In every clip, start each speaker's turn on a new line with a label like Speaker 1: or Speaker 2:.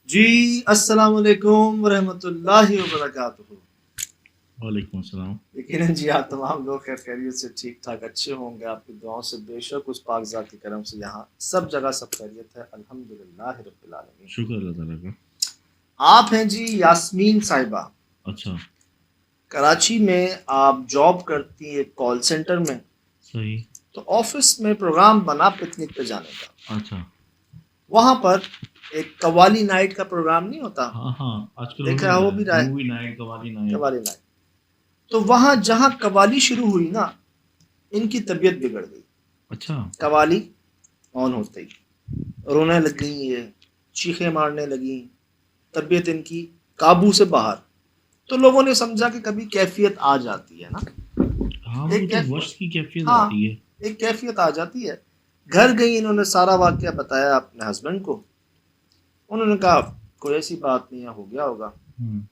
Speaker 1: जी, अस्सलाम वालेकुम वरहमतुल्लाहि वबरकातुहू।
Speaker 2: वालेकुम अस्सलाम।
Speaker 1: यकीनन जी आप तमाम लोग खैर खैरियत से ठीक ठाक अच्छे होंगे। आपकी दुआओं से बेशक उस पाक ज़ात के करम से यहाँ सब जगह सब खैरियत है। अल्हम्दुलिल्लाह रब्बिल आलमीन।
Speaker 2: शुक्र अल्लाह ताला का।
Speaker 1: आप हैं जी यास्मीन साहिबा।
Speaker 2: अच्छा,
Speaker 1: कराची में आप जॉब करती है कॉल सेंटर में।
Speaker 2: सही।
Speaker 1: तो ऑफिस में प्रोग्राम बना पिकनिक पे जाने का।
Speaker 2: अच्छा।
Speaker 1: वहां पर एक कव्वाली नाइट का प्रोग्राम नहीं होता,
Speaker 2: हाँ, हाँ, आजकल होने
Speaker 1: देखा हो
Speaker 2: लगा
Speaker 1: भी
Speaker 2: है।
Speaker 1: रहा है,
Speaker 2: movie night, qawwali night.
Speaker 1: Qawwali night. तो वहां जहां कव्वाली शुरू हुई ना, इनकी तबीयत बिगड़ गई।
Speaker 2: अच्छा।
Speaker 1: कवाली ऑन होते ही रोने लग गई, ये चीखें मारने लगी, तबीयत इनकी काबू से बाहर। तो लोगों ने समझा कि कभी कैफियत आ जाती है ना,
Speaker 2: हाँ, वो
Speaker 1: एक
Speaker 2: तो
Speaker 1: कैफ
Speaker 2: वश की कैफियत
Speaker 1: हाँ,
Speaker 2: आती है।
Speaker 1: एक कैफियत आ जाती है। घर गई, इन्होंने सारा वाकया बताया अपने हस्बैंड को। उन्होंने कहा कोई ऐसी बात नहीं है, हो गया होगा।
Speaker 2: हुँ।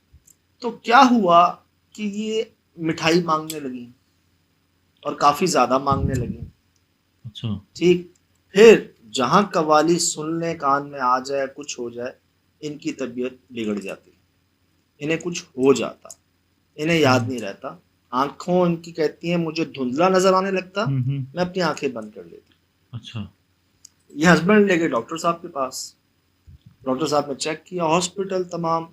Speaker 1: तो क्या हुआ कि ये मिठाई मांगने लगी और काफी ज्यादा मांगने लगी।
Speaker 2: अच्छा।
Speaker 1: ठीक। फिर जहां कवाली सुनने कान में आ जाए, कुछ हो जाए, इनकी तबीयत बिगड़ जाती, इन्हें कुछ हो जाता, इन्हें याद
Speaker 2: हुँ।
Speaker 1: नहीं रहता। आंखों इनकी कहती हैं मुझे धुंधला नजर आने लगता,
Speaker 2: हुँ, हुँ।
Speaker 1: मैं अपनी आंखें बंद कर लेती।
Speaker 2: अच्छा।
Speaker 1: ये हस्बैंड ले गए डॉक्टर साहब के पास। डॉक्टर साहब ने चेक किया, हॉस्पिटल तमाम,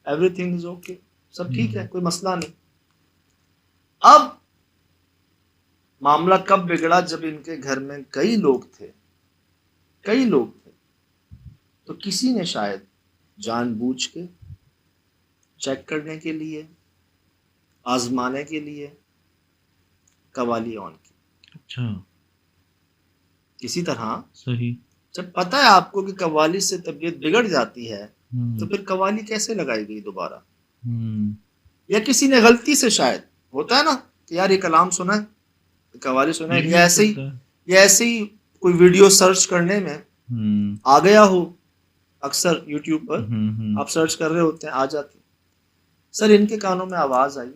Speaker 1: एवरीथिंग इज ओके, सब ठीक है,
Speaker 2: हुँ।
Speaker 1: कोई मसला नहीं। अब मामला कब बिगड़ा, जब इनके घर में कई लोग थे, कई लोग थे। तो किसी ने शायद जानबूझ के चेक करने के लिए, आजमाने के लिए कवाली ऑन की।
Speaker 2: अच्छा,
Speaker 1: किसी तरह
Speaker 2: सही।
Speaker 1: जब पता है आपको कि कवाली से तबीयत बिगड़ जाती है, तो
Speaker 2: हुँ।
Speaker 1: फिर कवाली कैसे लगाई गई दोबारा।
Speaker 2: हुँ।
Speaker 1: या किसी ने गलती से, शायद होता है ना कि यार ये कलाम सुना है, कवाली सुना
Speaker 2: ये
Speaker 1: है,
Speaker 2: भी हो सकता है।
Speaker 1: या ऐसे ही कोई वीडियो सर्च करने में
Speaker 2: हुँ।
Speaker 1: आ गया हो। अक्सर यूट्यूब पर
Speaker 2: हुँ, हुँ।
Speaker 1: आप सर्च कर रहे होते हैं, आ जाती। सर इनके कानों में आवाज आई,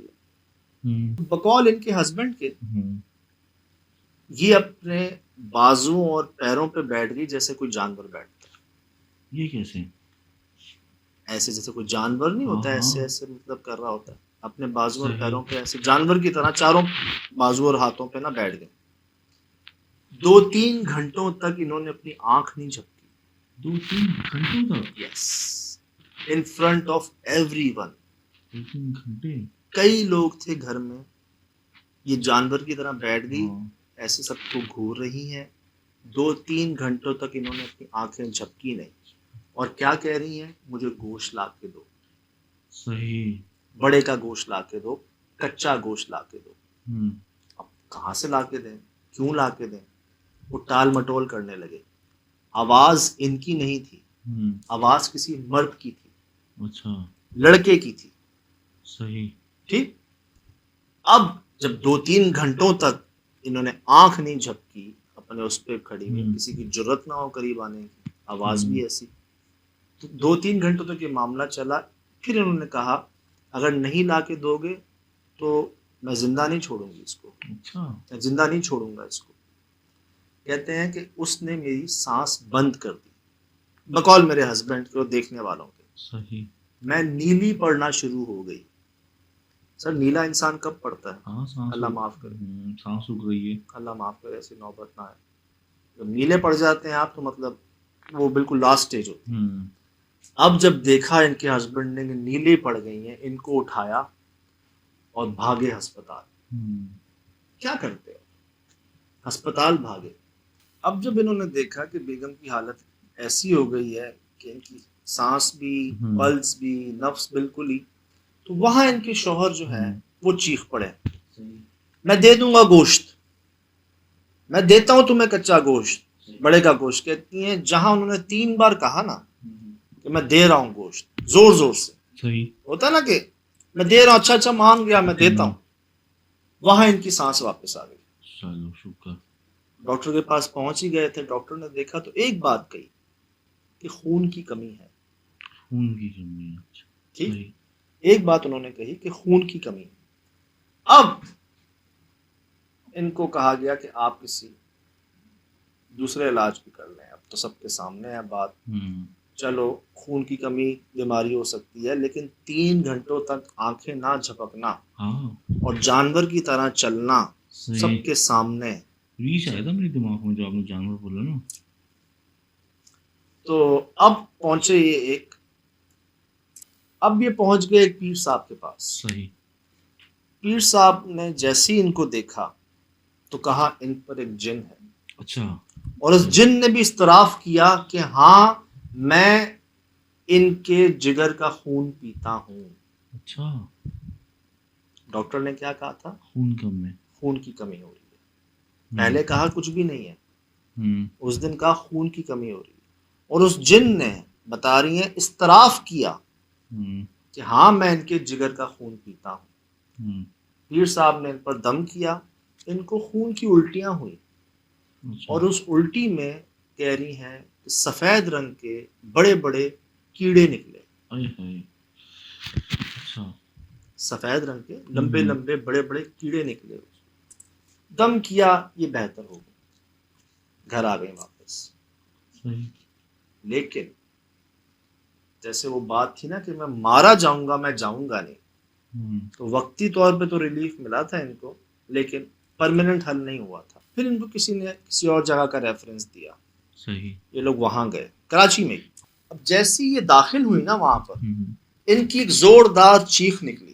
Speaker 2: हुँ।
Speaker 1: बकौल इनके हस्बैंड के,
Speaker 2: हुँ।
Speaker 1: ये अपने बाजुओं और पैरों पे बैठ गई जैसे कोई जानवर बैठता है।
Speaker 2: ये कैसे?
Speaker 1: ऐसे जैसे कोई जानवर नहीं
Speaker 2: हाँ,
Speaker 1: होता, ऐसे
Speaker 2: हाँ।
Speaker 1: ऐसे मतलब कर रहा होता है, अपने बाजू और
Speaker 2: सही।
Speaker 1: पैरों पे ऐसे जानवर की तरह चारों बाजू और हाथों पे ना बैठ गए। 2-3 घंटों तक इन्होंने अपनी आंख नहीं झपकी।
Speaker 2: 2-3 घंटों तक?
Speaker 1: Yes, in front of everyone.
Speaker 2: 2-3 घंटे?
Speaker 1: कई लोग थे घर में, ये जानवर की तरह बैठ गई,
Speaker 2: हाँ।
Speaker 1: ऐसे सबको घूर रही हैं। 2-3 घंटों तक इन्होंने अपनी आंखें झपकी नहीं। और क्या कह रही हैं, मुझे गोश्त ला के दो,
Speaker 2: सही।
Speaker 1: बड़े का गोश्त ला के दो, कच्चा गोश्त ला के दो।
Speaker 2: हुँ।
Speaker 1: अब कहाँ से ला के दें, क्यों ला के दें, वो टाल मटोल करने लगे। आवाज इनकी नहीं थी,
Speaker 2: हुँ।
Speaker 1: आवाज किसी मर्द की थी,
Speaker 2: अच्छा,
Speaker 1: लड़के की थी।
Speaker 2: सही।
Speaker 1: ठीक। अब जब 2-3 घंटों तक इन्होंने आंख नहीं झपकी, अपने उस पर खड़ी हुई,
Speaker 2: हुँ।
Speaker 1: किसी की जरूरत ना हो करीब आने की, आवाज
Speaker 2: हुँ।
Speaker 1: भी ऐसी। तो 2-3 घंटों तक ये मामला चला। फिर इन्होंने कहा अगर नहीं ला के दोगे तो मैं जिंदा नहीं छोड़ूंगी इसको,
Speaker 2: अच्छा।
Speaker 1: मैं जिंदा नहीं छोड़ूंगा इसको। कहते हैं कि उसने मेरी सांस बंद कर दी, बकौल मेरे हस्बैंड को देखने वालों के।
Speaker 2: सही।
Speaker 1: मैं नीली पड़ना शुरू हो गई। सर नीला इंसान कब पड़ता है,
Speaker 2: हाँ,
Speaker 1: अल्लाह माफ करे,
Speaker 2: साँस रुक रही है।
Speaker 1: अल्लाह माफ करे, ऐसी नौबत ना आए। जब नीले पड़ जाते हैं आप, तो मतलब वो बिल्कुल लास्ट स्टेज होती है।
Speaker 2: हुँ।
Speaker 1: अब जब देखा इनके हस्बैंड ने कि नीले पड़ गई हैं, इनको उठाया और भागे अस्पताल।
Speaker 2: हुँ।
Speaker 1: क्या करते हो, अस्पताल भागे। अब जब इन्होंने देखा कि बेगम की हालत ऐसी हो गई है कि इनकी सांस भी,
Speaker 2: हुँ।
Speaker 1: पल्स भी, नफ्स बिल्कुल ही, तो वहां इनके शौहर जो है
Speaker 2: हुँ।
Speaker 1: वो चीख पड़े, मैं दे दूंगा गोश्त, मैं देता हूं तुम्हें कच्चा गोश्त, बड़े का गोश्त। कहती हैं जहां उन्होंने 3 बार कहा ना कि मैं दे रहा हूं गोश्त, जोर जोर से,
Speaker 2: सही।
Speaker 1: होता है ना कि मैं दे रहा हूं, अच्छा अच्छा मान गया, मैं देता हूं,
Speaker 2: हुँ।
Speaker 1: वहां इनकी सांस वापस आ गई।
Speaker 2: चलो शुक्र।
Speaker 1: डॉक्टर के पास पहुंच ही गए थे। डॉक्टर ने देखा तो एक बात कही कि खून की कमी है।
Speaker 2: खून की कमी है। अच्छा,
Speaker 1: ठीक।
Speaker 2: सही।
Speaker 1: एक बात उन्होंने कही कि खून की कमी है। अब इनको कहा गया कि आप किसी दूसरे इलाज भी कर लें, अब तो सबके सामने है बात।
Speaker 2: हुँ।
Speaker 1: चलो खून की कमी बीमारी हो सकती है, लेकिन 3 घंटों तक आंखें ना झपकना
Speaker 2: हाँ
Speaker 1: और जानवर की तरह चलना
Speaker 2: सही।
Speaker 1: सबके सामने।
Speaker 2: रीच आया था मेरे दिमाग में जो आपने जानवर बोला ना।
Speaker 1: तो अब पहुंचे ये एक, अब ये पहुंच गए एक पीर साहब के पास।
Speaker 2: सही।
Speaker 1: पीर साहब ने जैसे ही इनको देखा तो कहा इन पर एक जिन है,
Speaker 2: अच्छा।
Speaker 1: और उस जिन ने भी इस्तराफ किया कि हाँ मैं इनके जिगर का खून पीता हूँ।
Speaker 2: अच्छा
Speaker 1: डॉक्टर ने क्या कहा था?
Speaker 2: खून कम है।
Speaker 1: खून की कमी हो रही है। पहले कहा कुछ भी नहीं है, उस दिन कहा खून की कमी हो रही है, और उस जिन ने बता रही है इस्तराफ किया कि हाँ मैं इनके जिगर का खून पीता हूँ। पीर साहब ने इन पर दम किया, इनको खून की उल्टियां हुई,
Speaker 2: अच्छा।
Speaker 1: और उस उल्टी में कह रही हैं कि सफेद रंग के बड़े बड़े कीड़े निकले।
Speaker 2: आए हाय। अच्छा।
Speaker 1: सफेद रंग के लंबे लंबे बड़े बड़े कीड़े निकले। दम किया, ये बेहतर हो गया, घर आ गए वापस।
Speaker 2: सही।
Speaker 1: लेकिन जैसे वो बात थी ना कि मैं मारा जाऊंगा, मैं जाऊंगा नहीं, तो वक्ती तौर पे तो रिलीफ मिला था इनको, लेकिन परमानेंट हल नहीं हुआ था। फिर इनको किसी ने किसी और जगह का रेफरेंस दिया,
Speaker 2: सही।
Speaker 1: ये लोग वहां गए, कराची में। अब जैसी ये दाखिल हुई ना वहां पर, इनकी एक जोरदार चीख निकली।